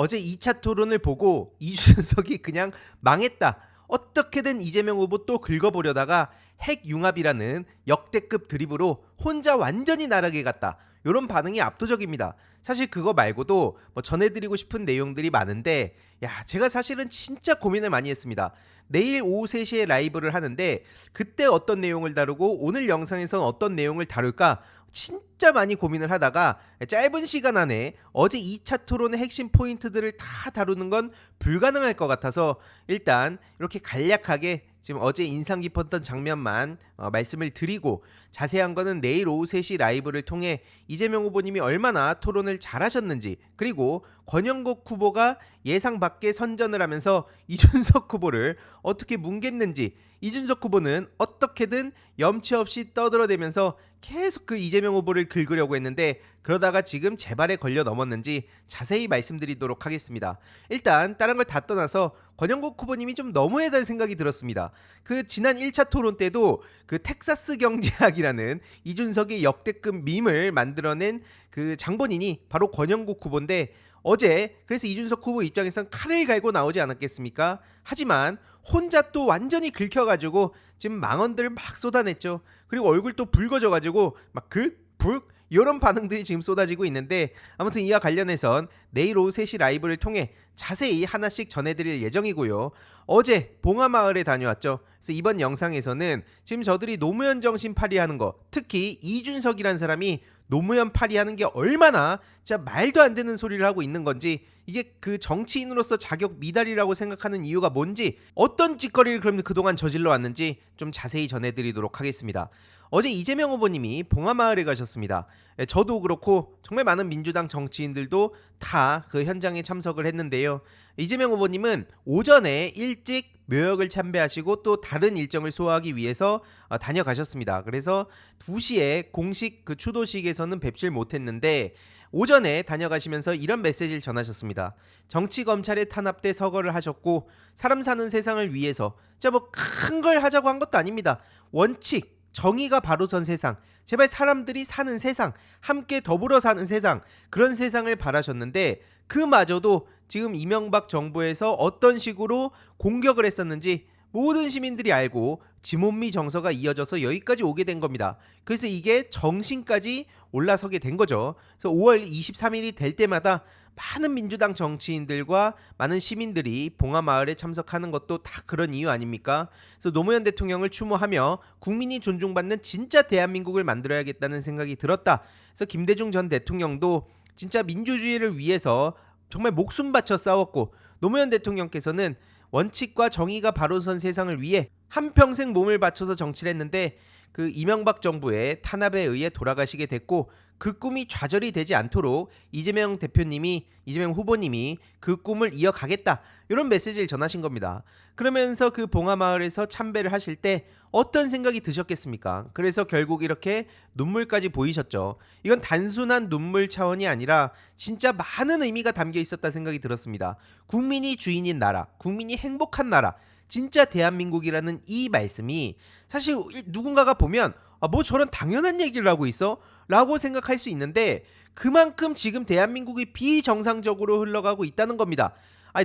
어제 2차 토론을 보고 이준석이 그냥 망했다. 어떻게든 이재명 후보 또 긁어보려다가 핵융합이라는 역대급 드립으로 혼자 완전히 나락에 갔다. 이런 반응이 압도적입니다. 사실 그거 말고도 뭐 전해드리고 싶은 내용들이 많은데 제가 사실은 진짜 고민을 많이 했습니다. 내일 오후 3시에 라이브를 하는데 그때 어떤 내용을 다루고 오늘 영상에선 어떤 내용을 다룰까 진짜 많이 고민을 하다가 짧은 시간 안에 어제 2차 토론의 핵심 포인트들을 다 다루는 건 불가능할 것 같아서 일단 이렇게 간략하게 지금 어제 인상 깊었던 장면만 말씀을 드리고 자세한 거는 내일 오후 3시 라이브를 통해 이재명 후보님이 얼마나 토론을 잘하셨는지, 그리고 권영국 후보가 예상 밖의 선전을 하면서 이준석 후보를 어떻게 뭉갰는지, 이준석 후보는 어떻게든 염치 없이 떠들어대면서 계속 그 이재명 후보를 긁으려고 했는데 그러다가 지금 제 발에 걸려 넘었는지 자세히 말씀드리도록 하겠습니다. 일단 다른 걸 다 떠나서 권영국 후보님이 좀 너무하다는 생각이 들었습니다. 그 지난 1차 토론 때도 그 텍사스 경제학이라는 이준석의 역대급 밈을 만들어낸 그 장본인이 바로 권영국 후보인데 어제 그래서 이준석 후보 입장에선 칼을 갈고 나오지 않았겠습니까? 하지만 혼자 또 완전히 긁혀가지고 지금 망언들을 막 쏟아냈죠. 그리고 얼굴 또 붉어져가지고 막 이런 반응들이 지금 쏟아지고 있는데, 아무튼 이와 관련해선 내일 오후 3시 라이브를 통해 자세히 하나씩 전해드릴 예정이고요. 어제 봉화마을에 다녀왔죠. 그래서 이번 영상에서는 지금 저들이 노무현 정신 파리하는 거, 특히 이준석이라는 사람이 노무현 파리하는 게 얼마나 진짜 말도 안 되는 소리를 하고 있는 건지, 이게 그 정치인으로서 자격 미달이라고 생각하는 이유가 뭔지, 어떤 짓거리를 그럼 그동안 저질러 왔는지 좀 자세히 전해드리도록 하겠습니다. 어제 이재명 후보님이 봉화마을에 가셨습니다. 저도 그렇고 정말 많은 민주당 정치인들도 다 그 현장에 참석을 했는데요. 이재명 후보님은 오전에 일찍 묘역을 참배하시고 또 다른 일정을 소화하기 위해서 다녀가셨습니다. 그래서 2시에 공식 그 추도식에서는 뵙질 못했는데 오전에 다녀가시면서 이런 메시지를 전하셨습니다. 정치 검찰에 탄압돼 서거를 하셨고 사람 사는 세상을 위해서 진짜 뭐 큰 걸 하자고 한 것도 아닙니다. 원칙, 정의가 바로 선 세상, 제발 사람들이 사는 세상, 함께 더불어 사는 세상, 그런 세상을 바라셨는데 그마저도 지금 이명박 정부에서 어떤 식으로 공격을 했었는지 모든 시민들이 알고 지몬미 정서가 이어져서 여기까지 오게 된 겁니다. 그래서 이게 정신까지 올라서게 된 거죠. 그래서 5월 23일이 될 때마다 많은 민주당 정치인들과 많은 시민들이 봉화마을에 참석하는 것도 다 그런 이유 아닙니까? 그래서 노무현 대통령을 추모하며 국민이 존중받는 진짜 대한민국을 만들어야겠다는 생각이 들었다. 그래서 김대중 전 대통령도 진짜 민주주의를 위해서 정말 목숨 바쳐 싸웠고, 노무현 대통령께서는 원칙과 정의가 바로 선 세상을 위해 한평생 몸을 바쳐서 정치를 했는데 그 이명박 정부의 탄압에 의해 돌아가시게 됐고, 그 꿈이 좌절이 되지 않도록 이재명 후보님이 그 꿈을 이어가겠다, 이런 메시지를 전하신 겁니다. 그러면서 그 봉화마을에서 참배를 하실 때 어떤 생각이 드셨겠습니까? 그래서 결국 이렇게 눈물까지 보이셨죠. 이건 단순한 눈물 차원이 아니라 진짜 많은 의미가 담겨 있었다 생각이 들었습니다. 국민이 주인인 나라, 국민이 행복한 나라, 진짜 대한민국이라는 이 말씀이 사실 누군가가 보면 뭐 저런 당연한 얘기를 하고 있어? 라고 생각할 수 있는데 그만큼 지금 대한민국이 비정상적으로 흘러가고 있다는 겁니다.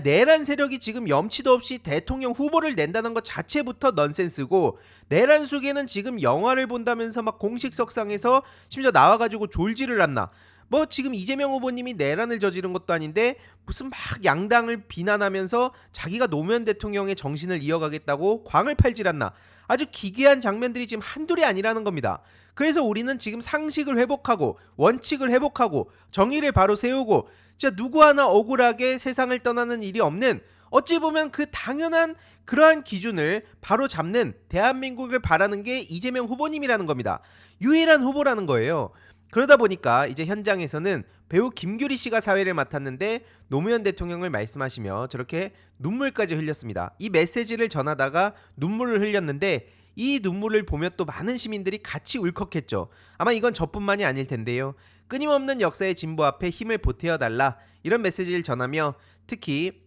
내란 세력이 지금 염치도 없이 대통령 후보를 낸다는 것 자체부터 넌센스고, 내란 속에는 지금 영화를 본다면서 막 공식석상에서 심지어 나와가지고 졸지를 않나. 뭐 지금 이재명 후보님이 내란을 저지른 것도 아닌데 무슨 막 양당을 비난하면서 자기가 노무현 대통령의 정신을 이어가겠다고 광을 팔질 않나. 아주 기괴한 장면들이 지금 한둘이 아니라는 겁니다. 그래서 우리는 지금 상식을 회복하고 원칙을 회복하고 정의를 바로 세우고 진짜 누구 하나 억울하게 세상을 떠나는 일이 없는, 어찌 보면 그 당연한 그러한 기준을 바로 잡는 대한민국을 바라는 게 이재명 후보님이라는 겁니다. 유일한 후보라는 거예요. 그러다 보니까 이제 현장에서는 배우 김규리 씨가 사회를 맡았는데 노무현 대통령을 말씀하시며 저렇게 눈물까지 흘렸습니다. 이 메시지를 전하다가 눈물을 흘렸는데 이 눈물을 보며 또 많은 시민들이 같이 울컥했죠. 아마 이건 저뿐만이 아닐 텐데요. 끊임없는 역사의 진보 앞에 힘을 보태어달라, 이런 메시지를 전하며 특히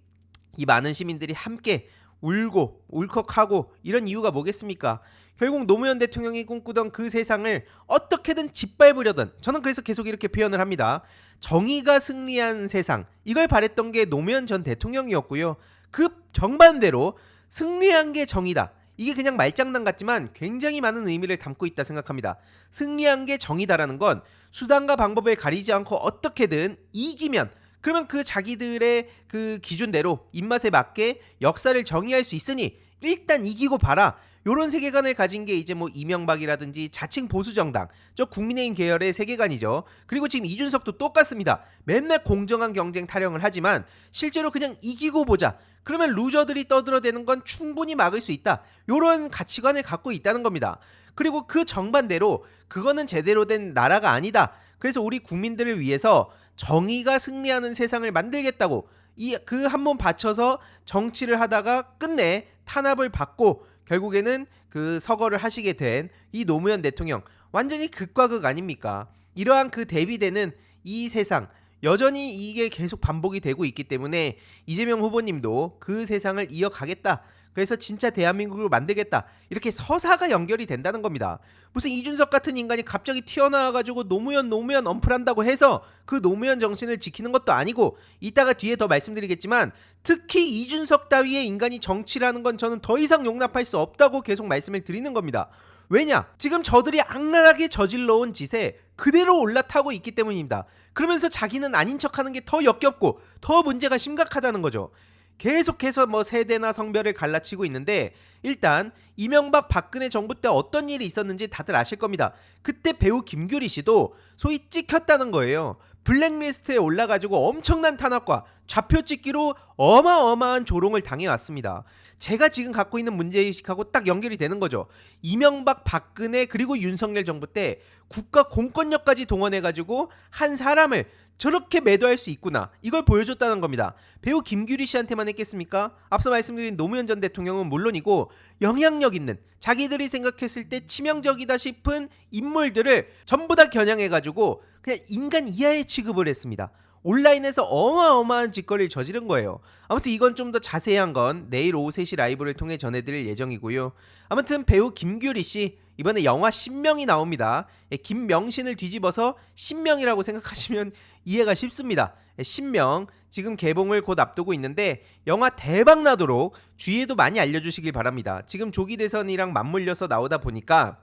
이 많은 시민들이 함께 울고 울컥하고 이런 이유가 뭐겠습니까? 결국 노무현 대통령이 꿈꾸던 그 세상을 어떻게든 짓밟으려던, 저는 그래서 계속 이렇게 표현을 합니다. 정의가 승리한 세상, 이걸 바랬던 게 노무현 전 대통령이었고요. 그 정반대로 승리한 게 정의다, 이게 그냥 말장난 같지만 굉장히 많은 의미를 담고 있다 생각합니다. 승리한 게 정의다라는 건 수단과 방법을 가리지 않고 어떻게든 이기면, 그러면 그 자기들의 그 기준대로 입맛에 맞게 역사를 정의할 수 있으니 일단 이기고 봐라, 요런 세계관을 가진 게 이제 뭐 이명박이라든지 자칭 보수정당, 저 국민의힘 계열의 세계관이죠. 그리고 지금 이준석도 똑같습니다. 맨날 공정한 경쟁 타령을 하지만 실제로 그냥 이기고 보자, 그러면 루저들이 떠들어대는 건 충분히 막을 수 있다, 요런 가치관을 갖고 있다는 겁니다. 그리고 그 정반대로 그거는 제대로 된 나라가 아니다, 그래서 우리 국민들을 위해서 정의가 승리하는 세상을 만들겠다고 이 그 한 번 바쳐서 정치를 하다가 끝내 탄압을 받고 결국에는 그 서거를 하시게 된 이 노무현 대통령, 완전히 극과 극 아닙니까? 이러한 그 대비되는 이 세상, 여전히 이게 계속 반복이 되고 있기 때문에 이재명 후보님도 그 세상을 이어가겠다, 그래서 진짜 대한민국을 만들겠다, 이렇게 서사가 연결이 된다는 겁니다. 무슨 이준석 같은 인간이 갑자기 튀어나와가지고 노무현 언플한다고 해서 그 노무현 정신을 지키는 것도 아니고, 이따가 뒤에 더 말씀드리겠지만 특히 이준석 따위의 인간이 정치라는 건 저는 더 이상 용납할 수 없다고 계속 말씀을 드리는 겁니다. 왜냐? 지금 저들이 악랄하게 저질러온 짓에 그대로 올라타고 있기 때문입니다. 그러면서 자기는 아닌 척하는 게 더 역겹고 더 문제가 심각하다는 거죠. 계속해서 뭐 세대나 성별을 갈라치고 있는데, 일단 이명박 박근혜 정부 때 어떤 일이 있었는지 다들 아실 겁니다. 그때 배우 김규리 씨도 소위 찍혔다는 거예요. 블랙리스트에 올라가지고 엄청난 탄압과 좌표 찍기로 어마어마한 조롱을 당해왔습니다. 제가 지금 갖고 있는 문제의식하고 딱 연결이 되는 거죠. 이명박 박근혜 그리고 윤석열 정부 때 국가 공권력까지 동원해가지고 한 사람을 저렇게 매도할 수 있구나, 이걸 보여줬다는 겁니다. 배우 김규리 씨한테만 했겠습니까? 앞서 말씀드린 노무현 전 대통령은 물론이고 영향력 있는, 자기들이 생각했을 때 치명적이다 싶은 인물들을 전부 다 겨냥해가지고 그냥 인간 이하의 취급을 했습니다. 온라인에서 어마어마한 짓거리를 저지른 거예요. 아무튼 이건 좀 더 자세한 건 내일 오후 3시 라이브를 통해 전해드릴 예정이고요. 아무튼 배우 김규리 씨 이번에 영화 신명이 나옵니다. 김명신을 뒤집어서 신명이라고 생각하시면 이해가 쉽습니다. 신명 지금 개봉을 곧 앞두고 있는데 영화 대박 나도록 주위에도 많이 알려주시길 바랍니다. 지금 조기 대선이랑 맞물려서 나오다 보니까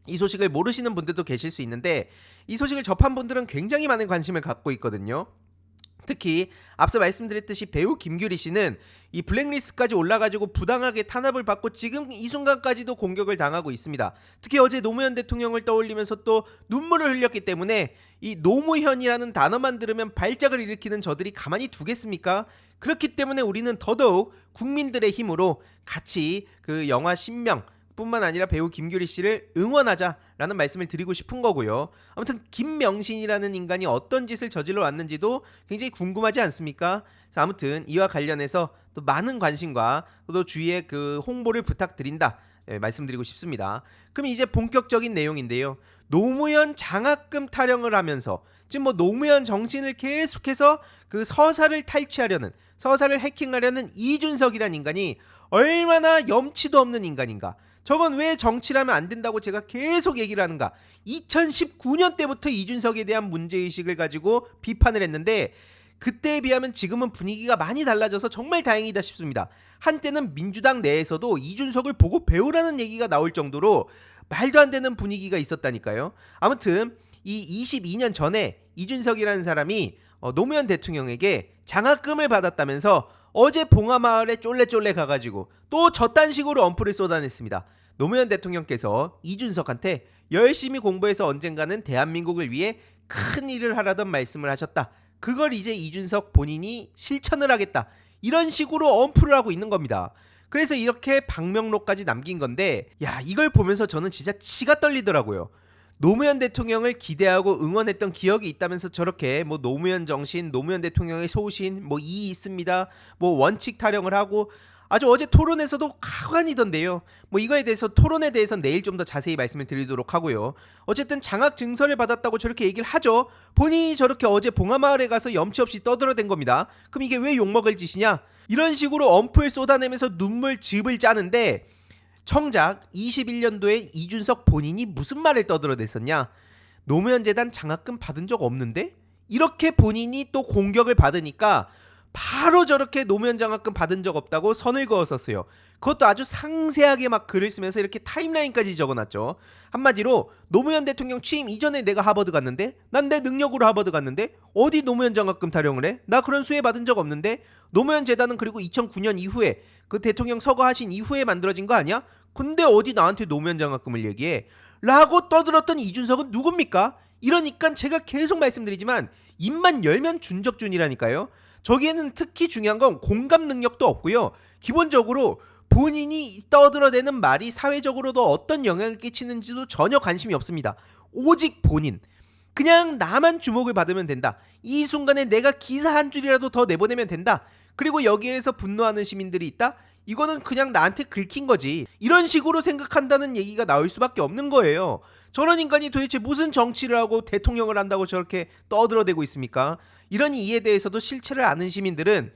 이 소식을 모르시는 분들도 계실 수 있는데, 이 소식을 접한 분들은 굉장히 많은 관심을 갖고 있거든요. 특히 앞서 말씀드렸듯이 배우 김규리 씨는 이 블랙리스트까지 올라가지고 부당하게 탄압을 받고 지금 이 순간까지도 공격을 당하고 있습니다. 특히 어제 노무현 대통령을 떠올리면서 또 눈물을 흘렸기 때문에 이 노무현이라는 단어만 들으면 발작을 일으키는 저들이 가만히 두겠습니까? 그렇기 때문에 우리는 더더욱 국민들의 힘으로 같이 그 영화 신명 뿐만 아니라 배우 김규리 씨를 응원하자라는 말씀을 드리고 싶은 거고요. 아무튼 김명신이라는 인간이 어떤 짓을 저질러 왔는지도 굉장히 궁금하지 않습니까? 자, 아무튼 이와 관련해서 또 많은 관심과 또 주위에 그 홍보를 부탁드린다, 말씀드리고 싶습니다. 그럼 이제 본격적인 내용인데요. 노무현 장학금 타령을 하면서 지금 뭐 노무현 정신을 계속해서 그 서사를 탈취하려는, 서사를 해킹하려는 이준석이라는 인간이 얼마나 염치도 없는 인간인가. 저건 왜 정치를 하면 안 된다고 제가 계속 얘기를 하는가. 2019년 때부터 이준석에 대한 문제의식을 가지고 비판을 했는데 그때에 비하면 지금은 분위기가 많이 달라져서 정말 다행이다 싶습니다. 한때는 민주당 내에서도 이준석을 보고 배우라는 얘기가 나올 정도로 말도 안 되는 분위기가 있었다니까요. 아무튼 이 22년 전에 이준석이라는 사람이 노무현 대통령에게 장학금을 받았다면서 어제 봉하마을에 쫄래쫄래 가가지고 또 저딴 식으로 언플을 쏟아냈습니다. 노무현 대통령께서 이준석한테 열심히 공부해서 언젠가는 대한민국을 위해 큰 일을 하라던 말씀을 하셨다. 그걸 이제 이준석 본인이 실천을 하겠다, 이런 식으로 언플을 하고 있는 겁니다. 그래서 이렇게 방명록까지 남긴 건데, 야, 이걸 보면서 저는 진짜 치가 떨리더라고요. 노무현 대통령을 기대하고 응원했던 기억이 있다면서 저렇게 뭐 노무현 정신, 노무현 대통령의 소신, 뭐 이 있습니다, 뭐 원칙 타령을 하고 아주 어제 토론에서도 가관이던데요. 뭐 이거에 대해서 토론에 대해서 내일 좀 더 자세히 말씀을 드리도록 하고요. 어쨌든 장학 증서를 받았다고 저렇게 얘기를 하죠. 본인이 저렇게 어제 봉하마을에 가서 염치 없이 떠들어댄 겁니다. 그럼 이게 왜 욕먹을 짓이냐? 이런 식으로 언플 쏟아내면서 눈물 즙을 짜는데 정작 21년도에 이준석 본인이 무슨 말을 떠들어댔었냐? 노무현 재단 장학금 받은 적 없는데? 이렇게 본인이 또 공격을 받으니까 바로 저렇게 노무현 장학금 받은 적 없다고 선을 그었었어요. 그것도 아주 상세하게 막 글을 쓰면서 이렇게 타임라인까지 적어놨죠. 한마디로 노무현 대통령 취임 이전에 내가 하버드 갔는데, 난 내 능력으로 하버드 갔는데 어디 노무현 장학금 타령을 해? 나 그런 수혜 받은 적 없는데. 노무현 재단은 그리고 2009년 이후에 그 대통령 서거하신 이후에 만들어진 거 아니야? 근데 어디 나한테 노무현 장학금을 얘기해? 라고 떠들었던 이준석은 누굽니까? 이러니까 제가 계속 말씀드리지만 입만 열면 준적준이라니까요. 저기에는 특히 중요한 건 공감 능력도 없고요. 기본적으로 본인이 떠들어대는 말이 사회적으로도 어떤 영향을 끼치는지도 전혀 관심이 없습니다. 오직 본인. 그냥 나만 주목을 받으면 된다. 이 순간에 내가 기사 한 줄이라도 더 내보내면 된다. 그리고 여기에서 분노하는 시민들이 있다? 이거는 그냥 나한테 긁힌 거지. 이런 식으로 생각한다는 얘기가 나올 수밖에 없는 거예요. 저런 인간이 도대체 무슨 정치를 하고 대통령을 한다고 저렇게 떠들어대고 있습니까? 이런 이에 대해서도 실체를 아는 시민들은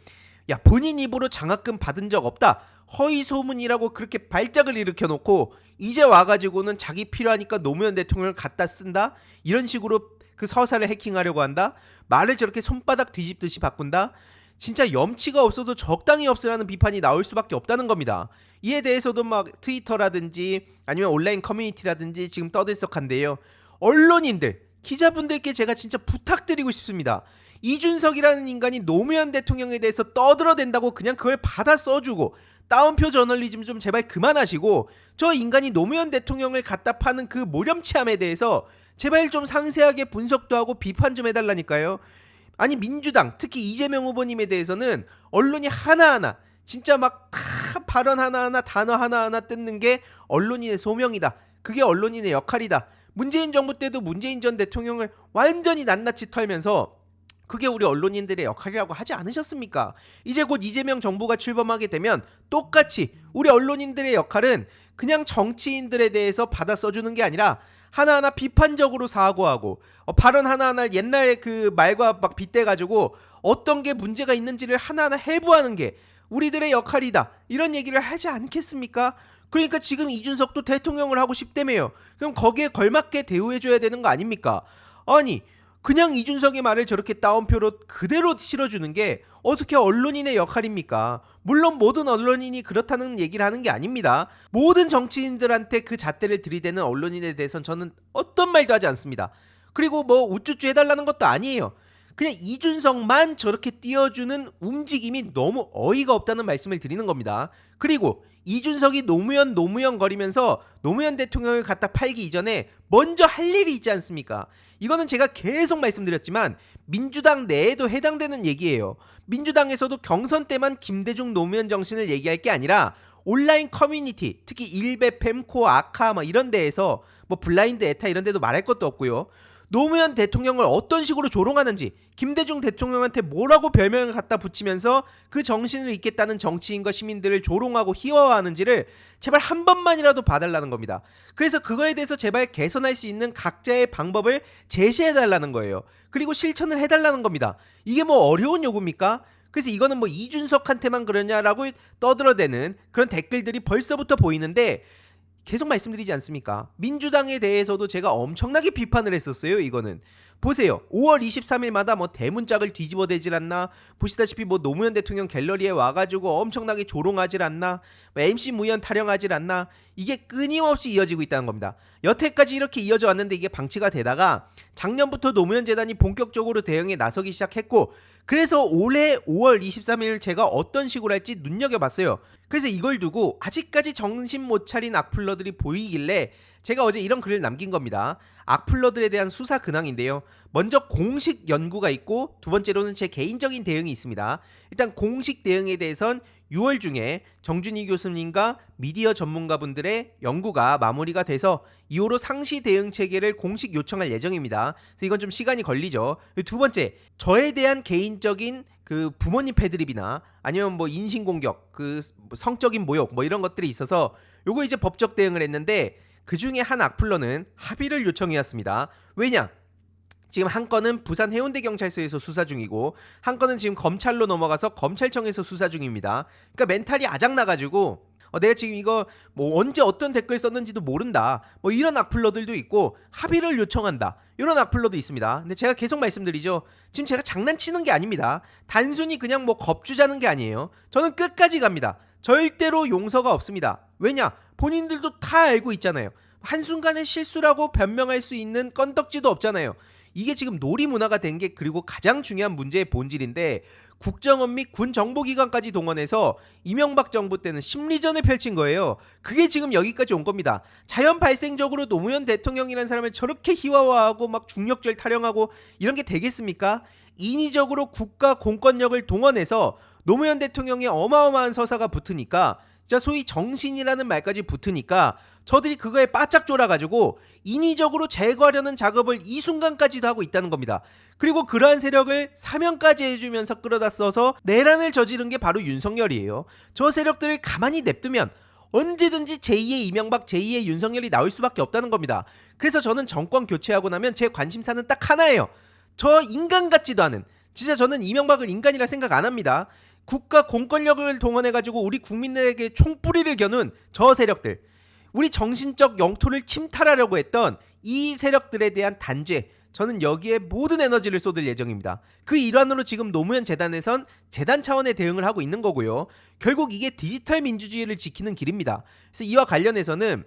야, 본인 입으로 장학금 받은 적 없다, 허위 소문이라고 그렇게 발작을 일으켜놓고 이제 와가지고는 자기 필요하니까 노무현 대통령을 갖다 쓴다, 이런 식으로 그 서사를 해킹하려고 한다, 말을 저렇게 손바닥 뒤집듯이 바꾼다, 진짜 염치가 없어도 적당히 없으라는 비판이 나올 수밖에 없다는 겁니다. 이에 대해서도 막 트위터라든지 아니면 온라인 커뮤니티라든지 지금 떠들썩한데요. 언론인들, 기자분들께 제가 진짜 부탁드리고 싶습니다. 이준석이라는 인간이 노무현 대통령에 대해서 떠들어댄다고 그냥 그걸 받아 써주고 따옴표 저널리즘 좀 제발 그만하시고, 저 인간이 노무현 대통령을 갖다 파는 그 모렴치함에 대해서 제발 좀 상세하게 분석도 하고 비판 좀 해달라니까요. 아니, 민주당 특히 이재명 후보님에 대해서는 언론이 하나하나 진짜 막 다 발언 하나하나 단어 하나하나 뜯는 게 언론인의 소명이다, 그게 언론인의 역할이다. 문재인 정부 때도 문재인 전 대통령을 완전히 낱낱이 털면서 그게 우리 언론인들의 역할이라고 하지 않으셨습니까? 이제 곧 이재명 정부가 출범하게 되면 똑같이 우리 언론인들의 역할은 그냥 정치인들에 대해서 받아 써주는 게 아니라 하나하나 비판적으로 사고하고 발언 하나하나 옛날 그 말과 막 빗대가지고 어떤 게 문제가 있는지를 하나하나 해부하는 게 우리들의 역할이다, 이런 얘기를 하지 않겠습니까? 그러니까 지금 이준석도 대통령을 하고 싶다며요. 그럼 거기에 걸맞게 대우해줘야 되는 거 아닙니까? 아니, 그냥 이준석의 말을 저렇게 따옴표로 그대로 실어주는 게 어떻게 언론인의 역할입니까? 물론 모든 언론인이 그렇다는 얘기를 하는 게 아닙니다. 모든 정치인들한테 그 잣대를 들이대는 언론인에 대해서는 저는 어떤 말도 하지 않습니다. 그리고 뭐 우쭈쭈 해달라는 것도 아니에요. 그냥 이준석만 저렇게 띄워주는 움직임이 너무 어이가 없다는 말씀을 드리는 겁니다. 그리고 이준석이 노무현 거리면서 노무현 대통령을 갖다 팔기 이전에 먼저 할 일이 있지 않습니까? 이거는 제가 계속 말씀드렸지만 민주당 내에도 해당되는 얘기예요. 민주당에서도 경선 때만 김대중 노무현 정신을 얘기할 게 아니라 온라인 커뮤니티, 특히 일베, fem코, 아카 뭐 이런 데에서 뭐 블라인드 에타 이런 데도 말할 것도 없고요. 노무현 대통령을 어떤 식으로 조롱하는지, 김대중 대통령한테 뭐라고 별명을 갖다 붙이면서 그 정신을 잇겠다는 정치인과 시민들을 조롱하고 희화화하는지를 제발 한 번만이라도 봐달라는 겁니다. 그래서 그거에 대해서 제발 개선할 수 있는 각자의 방법을 제시해달라는 거예요. 그리고 실천을 해달라는 겁니다. 이게 뭐 어려운 요구입니까? 그래서 이거는 뭐 이준석한테만 그러냐라고 떠들어대는 그런 댓글들이 벌써부터 보이는데, 계속 말씀드리지 않습니까? 민주당에 대해서도 제가 엄청나게 비판을 했었어요. 이거는 보세요. 5월 23일마다 뭐 대문짝을 뒤집어대질 않나, 보시다시피 뭐 노무현 대통령 갤러리에 와가지고 엄청나게 조롱하질 않나, 뭐 MC 무현 타령하질 않나, 이게 끊임없이 이어지고 있다는 겁니다. 여태까지 이렇게 이어져 왔는데 이게 방치가 되다가 작년부터 노무현 재단이 본격적으로 대응에 나서기 시작했고, 그래서 올해 5월 23일 제가 어떤 식으로 할지 눈여겨봤어요. 그래서 이걸 두고 아직까지 정신 못 차린 악플러들이 보이길래 제가 어제 이런 글을 남긴 겁니다. 악플러들에 대한 수사 근황인데요. 먼저 공식 연구가 있고, 두 번째로는 제 개인적인 대응이 있습니다. 일단 공식 대응에 대해선 6월 중에 정준희 교수님과 미디어 전문가분들의 연구가 마무리가 돼서 이후로 상시 대응 체계를 공식 요청할 예정입니다. 그래서 이건 좀 시간이 걸리죠. 두 번째, 저에 대한 개인적인 그 부모님 패드립이나 아니면 뭐 인신공격, 그 성적인 모욕 뭐 이런 것들이 있어서 요거 이제 법적 대응을 했는데, 그 중에 한 악플러는 합의를 요청해왔습니다. 왜냐? 지금 한 건은 부산 해운대 경찰서에서 수사 중이고 한 건은 지금 검찰로 넘어가서 검찰청에서 수사 중입니다. 그러니까 멘탈이 아작나가지고 내가 지금 이거 뭐 언제 어떤 댓글 썼는지도 모른다. 뭐 이런 악플러들도 있고 합의를 요청한다. 이런 악플러도 있습니다. 근데 제가 계속 말씀드리죠. 지금 제가 장난치는 게 아닙니다. 단순히 그냥 뭐 겁주자는 게 아니에요. 저는 끝까지 갑니다. 절대로 용서가 없습니다. 왜냐? 본인들도 다 알고 있잖아요. 한순간의 실수라고 변명할 수 있는 건덕지도 없잖아요. 이게 지금 놀이 문화가 된 게 그리고 가장 중요한 문제의 본질인데 국정원 및 군 정보기관까지 동원해서 이명박 정부 때는 심리전을 펼친 거예요. 그게 지금 여기까지 온 겁니다. 자연 발생적으로 노무현 대통령이라는 사람을 저렇게 희화화하고 막 중력절 타령하고 이런 게 되겠습니까? 인위적으로 국가 공권력을 동원해서 노무현 대통령의 어마어마한 서사가 붙으니까 자 소위 정신이라는 말까지 붙으니까 저들이 그거에 바짝 졸아가지고 인위적으로 제거하려는 작업을 이 순간까지도 하고 있다는 겁니다. 그리고 그러한 세력을 사면까지 해주면서 끌어다 써서 내란을 저지른 게 바로 윤석열이에요. 저 세력들을 가만히 냅두면 언제든지 제2의 이명박, 제2의 윤석열이 나올 수밖에 없다는 겁니다. 그래서 저는 정권 교체하고 나면 제 관심사는 딱 하나예요. 저 인간 같지도 않은, 진짜 저는 이명박을 인간이라 생각 안 합니다. 국가 공권력을 동원해가지고 우리 국민에게 총뿌리를 겨눈 저 세력들, 우리 정신적 영토를 침탈하려고 했던 이 세력들에 대한 단죄, 저는 여기에 모든 에너지를 쏟을 예정입니다. 그 일환으로 지금 노무현 재단에선 재단 차원의 대응을 하고 있는 거고요. 결국 이게 디지털 민주주의를 지키는 길입니다. 그래서 이와 관련해서는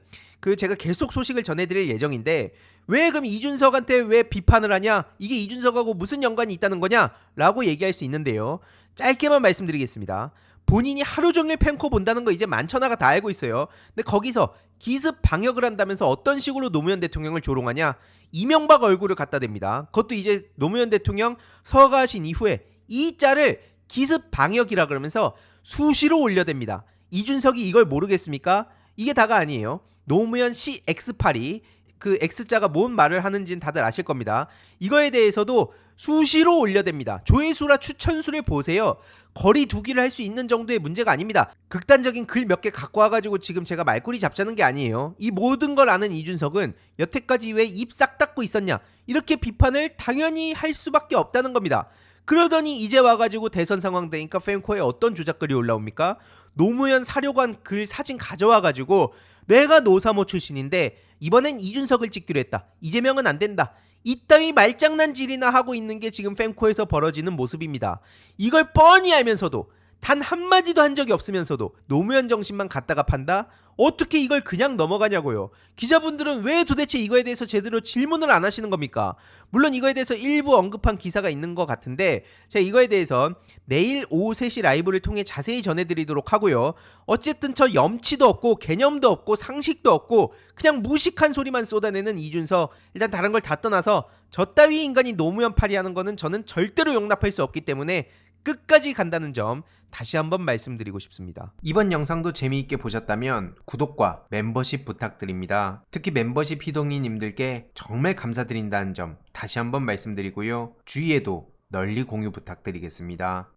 제가 계속 소식을 전해드릴 예정인데 왜 그럼 이준석한테 왜 비판을 하냐? 이게 이준석하고 무슨 연관이 있다는 거냐? 라고 얘기할 수 있는데요. 짧게만 말씀드리겠습니다. 본인이 하루 종일 팬코 본다는 거 이제 만천하가 다 알고 있어요. 근데 거기서 기습 방역을 한다면서 어떤 식으로 노무현 대통령을 조롱하냐? 이명박 얼굴을 갖다 댑니다. 그것도 이제 노무현 대통령 서거하신 이후에 이 짤을 기습 방역이라 그러면서 수시로 올려댑니다. 이준석이 이걸 모르겠습니까? 이게 다가 아니에요. 노무현 CX8이 그 X자가 뭔 말을 하는지는 다들 아실 겁니다. 이거에 대해서도 수시로 올려댑니다. 조회수라 추천수를 보세요. 거리 두기를 할 수 있는 정도의 문제가 아닙니다. 극단적인 글 몇 개 갖고 와가지고 지금 제가 말꼬리 잡자는 게 아니에요. 이 모든 걸 아는 이준석은 여태까지 왜 입 싹 닫고 있었냐, 이렇게 비판을 당연히 할 수밖에 없다는 겁니다. 그러더니 이제 와가지고 대선 상황 되니까 팬코에 어떤 조작글이 올라옵니까? 노무현 사료관 글 사진 가져와가지고 내가 노사모 출신인데 이번엔 이준석을 찍기로 했다. 이재명은 안 된다. 이따위 말장난질이나 하고 있는 게 지금 팬코에서 벌어지는 모습입니다. 이걸 뻔히 알면서도 단 한마디도 한 적이 없으면서도 노무현 정신만 갖다가 판다? 어떻게 이걸 그냥 넘어가냐고요. 기자분들은 왜 도대체 이거에 대해서 제대로 질문을 안 하시는 겁니까? 물론 이거에 대해서 일부 언급한 기사가 있는 것 같은데 제가 이거에 대해서 내일 오후 3시 라이브를 통해 자세히 전해드리도록 하고요. 어쨌든 저 염치도 없고 개념도 없고 상식도 없고 그냥 무식한 소리만 쏟아내는 이준석, 일단 다른 걸 다 떠나서 저 따위 인간이 노무현 파리하는 거는 저는 절대로 용납할 수 없기 때문에 끝까지 간다는 점 다시 한번 말씀드리고 싶습니다. 이번 영상도 재미있게 보셨다면 구독과 멤버십 부탁드립니다. 특히 멤버십 희동이님들께 정말 감사드린다는 점 다시 한번 말씀드리고요. 주위에도 널리 공유 부탁드리겠습니다.